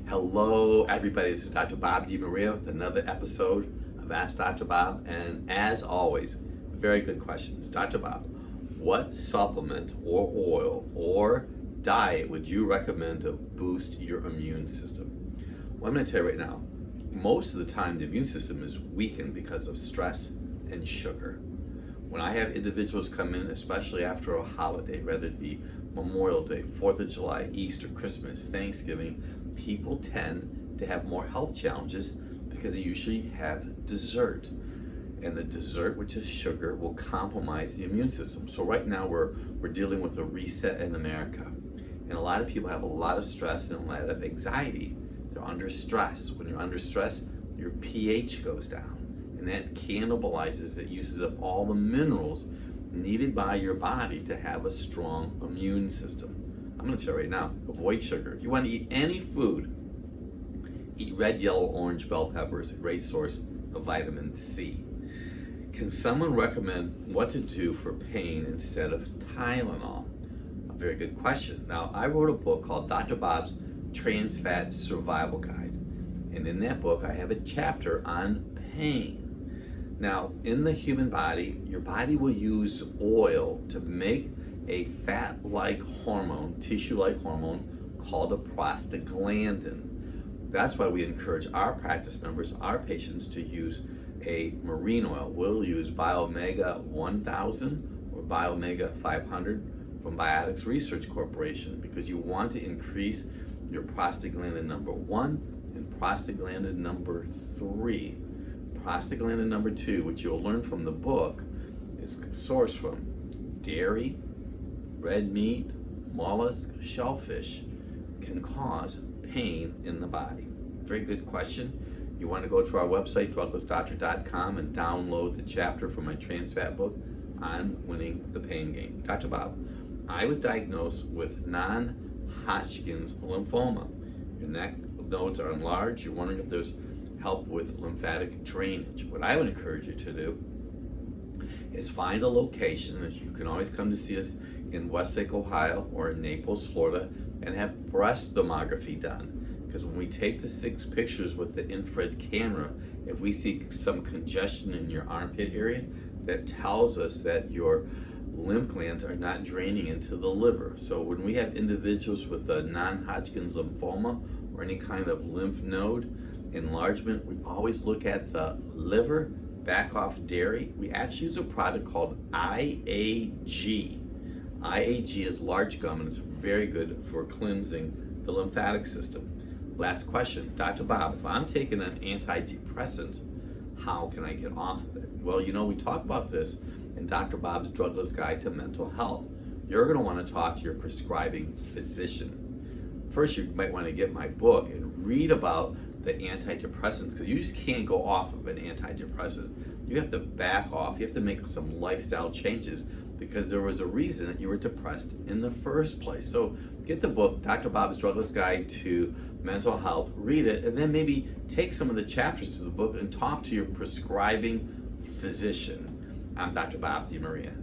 Hello, everybody. This is Dr. Bob DeMaria with another episode of Ask Dr. Bob. And as always, very good questions. Dr. Bob, what supplement or oil or diet would you recommend to boost your immune system? Well, I'm going to tell you right now, most of the time the immune system is weakened because of stress and sugar. When I have individuals come in, especially after a holiday, whether it be Memorial Day, 4th of July, Easter, Christmas, Thanksgiving, people tend to have more health challenges because they usually have dessert. And the dessert, which is sugar, will compromise the immune system. So right now we're dealing with a reset in America. And a lot of people have a lot of stress and a lot of anxiety. They're under stress. When you're under stress, your pH goes down. And that cannibalizes, it uses up all the minerals needed by your body to have a strong immune system. I'm going to tell you right now, avoid sugar. If you want to eat any food, eat red, yellow, orange bell peppers, a great source of vitamin C. Can someone recommend what to do for pain instead of Tylenol? A very good question. Now, I wrote a book called Dr. Bob's Trans Fat Survival Guide. And in that book, I have a chapter on pain. Now, in the human body, your body will use oil to make a fat-like hormone, tissue-like hormone called a prostaglandin. That's why we encourage our practice members, our patients, to use a marine oil. We'll use Biomega 1000 or Biomega 500 from Biotics Research Corporation because you want to increase your prostaglandin number 1 and prostaglandin number 3. Prostaglandin number 2, which you'll learn from the book, is sourced from dairy, red meat, mollusk, shellfish, can cause pain in the body. Very good question. You want to go to our website, druglessdoctor.com, and download the chapter from my trans fat book on winning the pain game. Dr. Bob, I was diagnosed with non-Hodgkin's lymphoma. Your neck nodes are enlarged. You're wondering if there's help with lymphatic drainage. What I would encourage you to do is find a location, and you can always come to see us in Westlake, Ohio, or in Naples, Florida, and have breast thermography done. Because when we take the 6 pictures with the infrared camera, if we see some congestion in your armpit area, that tells us that your lymph glands are not draining into the liver. So when we have individuals with a non-Hodgkin's lymphoma or any kind of lymph node enlargement, we always look at the liver, back off dairy. We actually use a product called IAG. IAG is large gum, and it's very good for cleansing the lymphatic system. Last question, Dr. Bob, if I'm taking an antidepressant, how can I get off of it? Well, we talk about this in Dr. Bob's Drugless Guide to Mental Health. You're going to want to talk to your prescribing physician. First, you might want to get my book and read about the antidepressants, because you just can't go off of an antidepressant. You have to back off. You have to make some lifestyle changes because there was a reason that you were depressed in the first place. So get the book, Dr. Bob's Drugless Guide to Mental Health, read it, and then maybe take some of the chapters to the book and talk to your prescribing physician. I'm Dr. Bob DeMaria.